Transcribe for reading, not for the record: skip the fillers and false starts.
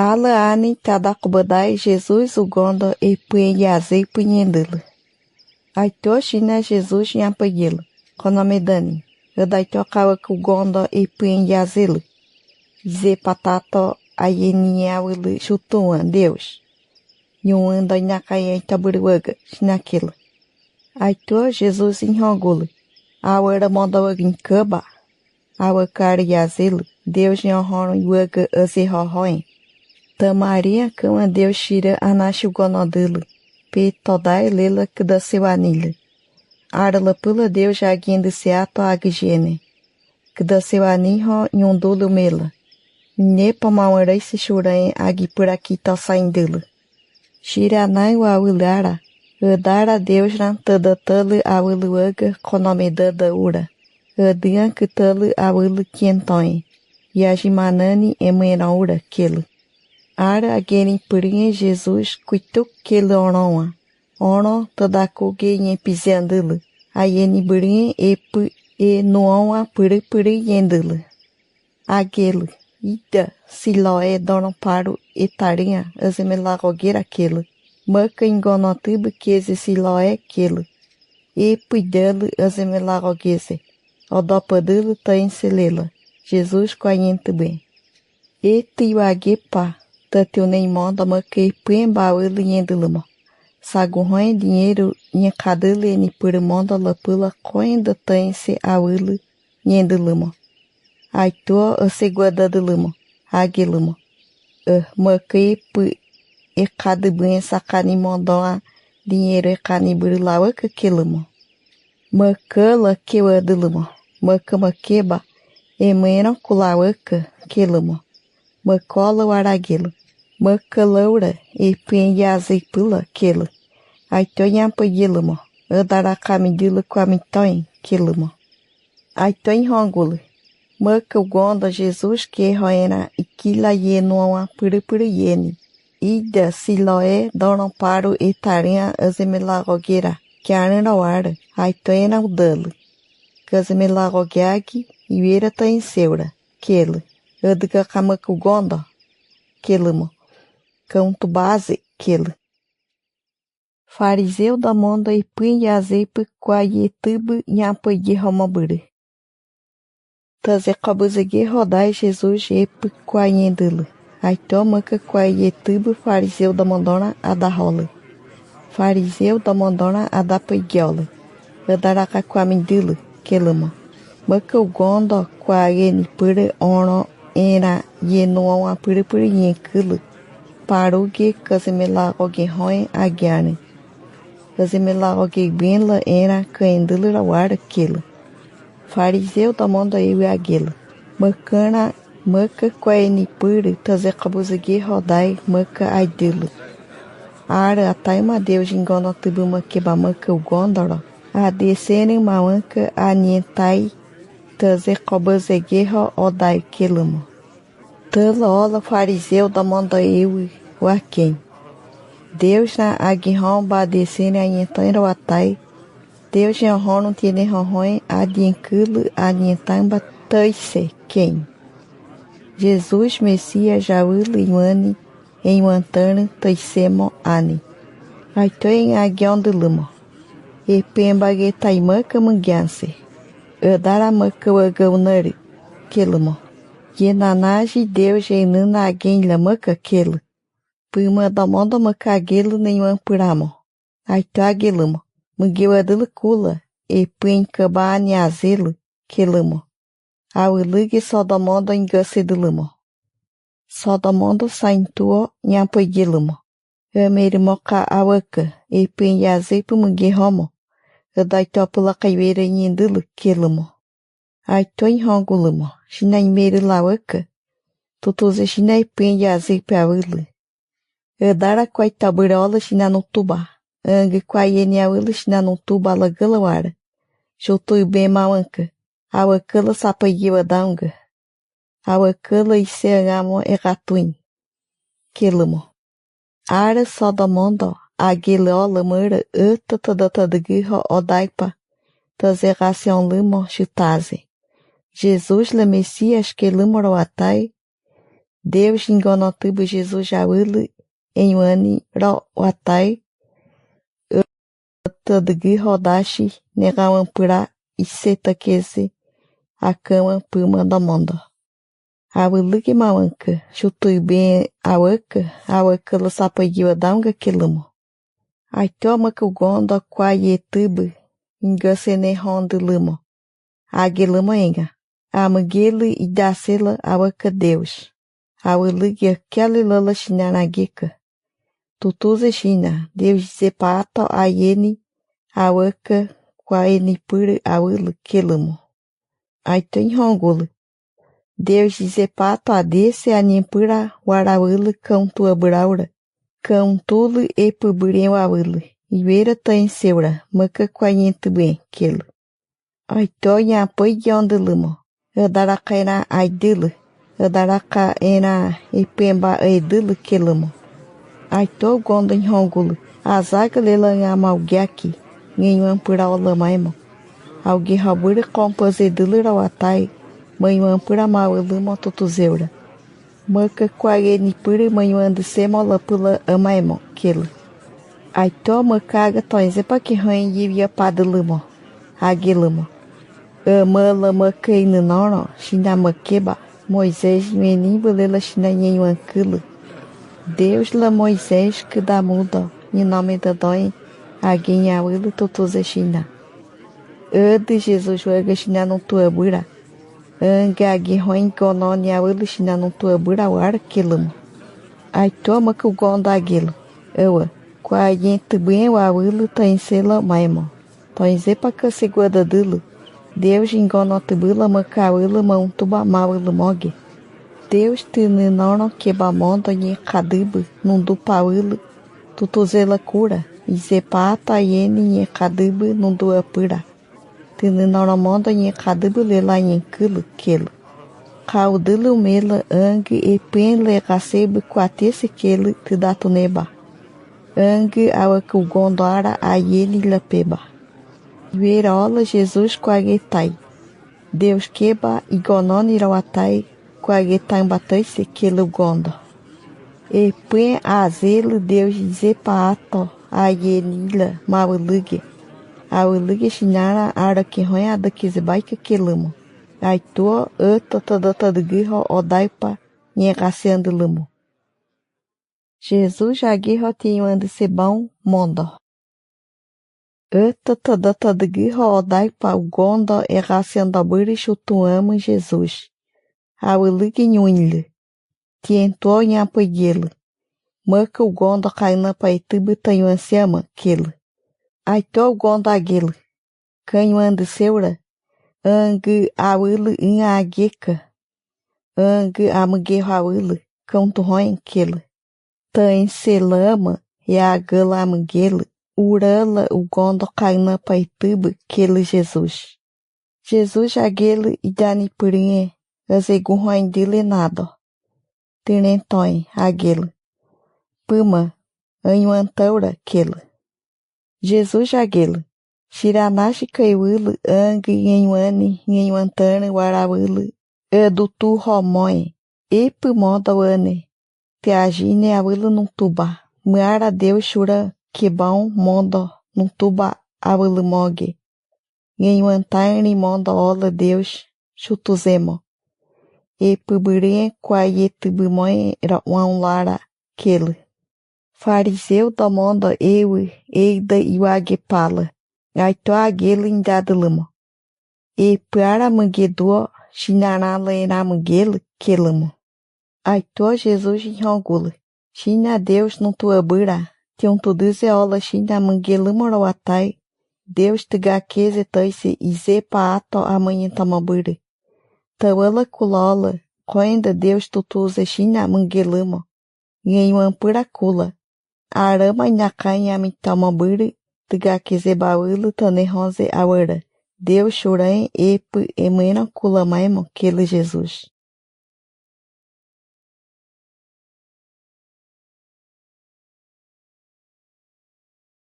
Ala ani tadakubadai Jesus ugondo e punyazi punyendulu. Aito shina Jesus nyampagilo. Konomedani. Yodaito kawak ugondo e punyazilu. Ze patato ayeniawili chutuan Deus. Nyuando inakayen taburuaga shinakilo. Aito Jesus enrogulu. Awara mondawag inkaba. Awakari yazilu. Deus nyohoro yuaga azihohoen. Tamaria cama Deus tira anashugonodulu. Pe todai lela kdasiwanila. Arla pula Deus jaguindo seato agjene. Kdasiwaniho nyundulu mela. Nepa mawarai se churanhe agi por aqui tal saindulu. Shiranai wa awilara. Adara Deus ran tadatulu awiluaga konomedada ura. Adian kutalu awilu kientoin. Yajimanani emenaura kelo. Ara ageni purinha Jesus kuituk kele oroa. Oro todako genye piziandulu. Ayeni burinha epu e noa puri yendulu. Agelo. Ida siloé dono paro etarinha azemelagogueira aquilo. Maca engonotubo queze siloé aquilo. Epu delu azemelagoguese. Odopadulu tain selela. Jesus conhente bem. Eti wagepa. Tatu nem moda maquei pemba ele yenduluma. Saguhões dinheiro nha cadele ni por moda la pula coenda tense a ele yenduluma. Aito a seguada de luma. Agiluma. Maquei pu e cada bem sacani mondoa dinheiro e cani burlawa que kiluma. Macala que o aduluma. Maqueba e mena culawaka kiluma. Macola o araguelo. Macalaura e penhaze pula quilo. Aitonha pagiluma. Adara camidila quamitoin quiluma. Aiton rongula. Maca gonda Jesus que roena e quila yenoa puripuriene. Ida siloé dono paro e tarinha azemelagogueira. Que aranawara. Aitoena udalo. Gazemelagogiagi e vira tain seura. Quilo. Adga kamaku gonda. Quiluma. Canto base, quilo. Fariseu da monda e punhazepe quaietubo nhapaye romabure. Taze cabuzege rodai Jesus epe quaiendulu. Aitomaca quaietubo fariseu da mondona a da rola. Fariseu da mondona a da pegiola. Adaraca quamindulu, queluma. Maca o gondo quaiene pure ono era yenoa pure yenculo. Paruge casemelagoge roen agiane. Casemelagoge benla era caendulu rawara quilo. Fariseu da monda eu e aguelo. Macana maca quaeni pure taze cabuzege rodai maca aidulo. Ara ataima Deus engano tubuma queba maca o gondoro. A descerem maanca a nientai taze cabuzege rodai queluma. Tala ola fariseu da monda eu o aquém. Deus na aguirrão badecene a yentanra atai. Deus na rono tiene ronroen a dienculo a nientamba taise quem. Jesus Messias jaúl imani em mantana taisemo ani. Aito em aguião de luma. E pembage taimaca mangianse. Adara maca wagaunari. Queluma. Yenanaji Deus enana alguém lamaca aquilo. Puma da moda macaguelo nenhum puramo. Aito aguiluma. Mugueu adula cula. E puen cabane azelo. Queluma. Ao ilugue só da moda engase de luma. Só da moda saintua nhampagiluma. Amerimoca awaka. E puen yazepo mugue homo. Adaito pula caiveira yendulu queluma. Aito enronguluma. Shinai meri lawaka. Tutuze shinai pen yazepe awulu. Adara quai taburola shina no tuba. Ang quai eni awulu shina no tuba la galawara. Shotui bem mawanka. Awakala sapayiwa daunga. Awakala iseangamo eratuin. Kelamo. Ara sodamondo. Agileola mura utatatadagirro odaipa. Tazeracion lumo chutaze. Jesus le Messias que lumoroatai. Deus ingonotubu Jesus jawili enwani ro watai tadigi rodashi negawampura isetakese akama puma da monda. Awiligi mawanka chutuibe awaka lusapagiwa damga kilimo. Aitoma kugonda kwayetubu ingasene honda limo. Agilima enga. Amagili idasela awaka Deus. Awiligi akeli lala shinanagika. Tutuze shina Deus zepato ayeni awaka kwaeni puri awili kilimo. Aiton hongulu. Deus zepato adese animpura warawili cão tua braura. Cão tulu e puburem awili. Iweira tem seura, maka quayente bem, kilo. Aitonha apoio de onde limo. Adarakaina aidilo. Adaraka ena epemba aidilo kilimo. Aito gondo em hongulu. Azaga lela ngamalgaki. Nenhum pura olamaimo. Alguém rabura compose dilo rawatai. Manhã pura mawilimo tutuzeura. Maka quayeni pura manhã de semola pula amaimo, kilo. Aito makaga tonze pa que ranho yivia padilimo. Agilimo. Amala makaina nono, xinamakeba. Moisés menimbo lela xinanhenhuankilo. Deus la Moisés que dá muda, em nome da dói, alguém awilo tutuze xina. Ade Jesus waga xina no tua bura. Anga aguirroin gononi awilo xina no tua bura wara kilimo. Ai toma que o gonda aguilo. Ewa, qua gente bem awilo tem sela maimo. Tonze pa que segura dilo. Deus ingonotubula makawilo mauntuba mawilo moge. Deus tininono kebamondo nye kadibu nundu pawilo tutuzela cura. Izepata yeni nye kadibu nundu apura. Tininono mondo nye kadibu lela nye kilo. Kaudilo mela angi e pen le gasebu kwatese kele tidatuneba. Angi awakugondara ayeli lapeba. Verola Jesus quagetai. Deus queba igononi rawatai quagetai batai se kelo gondo. E pen azelo Deus zepaato ayenila mawuluge. Awuluge shinara ara que ronhada que zebaika kelamo. Aito tata de guerra odaipa nhegaseando lamo. Jesus aguirro tinhando sebão mondo. Tata de guerra odaipa o gondo erraseando aburi chutuamo Jesus. Awuluge nhunle. Tientou nhapoguele. Maka o gondo caina paitubu tanhuansiama kele. Aito o gondo aguele. Canhoando seura. Angue awile inha agueca. Angue amuguerro awile. Canto roen kele. Tan selama e agala amuguele. Urala o gondo caina paitubu kele Jesus. Jesus aguele e dani purinhe. Azegu roen dele nada. Tinentoi aguele. Puma. Anhuantaura kele. Jesus aguele. Shiranashi kaiwili angi nhenwani nhenwantana warawili edutu romoi epu moda wane te agine awili num tuba muara Deus shura kebão moda num tuba awili moge nhenwantani moda ola Deus chutuzemo epu bure quayetu bumoi ra lara kele fariseu da moda ewe eida iwage pala. Aito agele indadilimo. E para manguedo, chinarala era manguele, quelamo. Aito Jesus enrogula. China Deus não tua bura. Tião tuduze ola china manguele moroatai. Deus te gaqueze toise e zepa ato amanhã tamabura. Tawala kulola. Coenda Deus tutuze china manguelamo. Nhenhuan pura kula. Arama inakanha mitamabura. Tiga kizebawilo tane ronze awara. Deus chorém epu emena kulamaimo kele Jesus.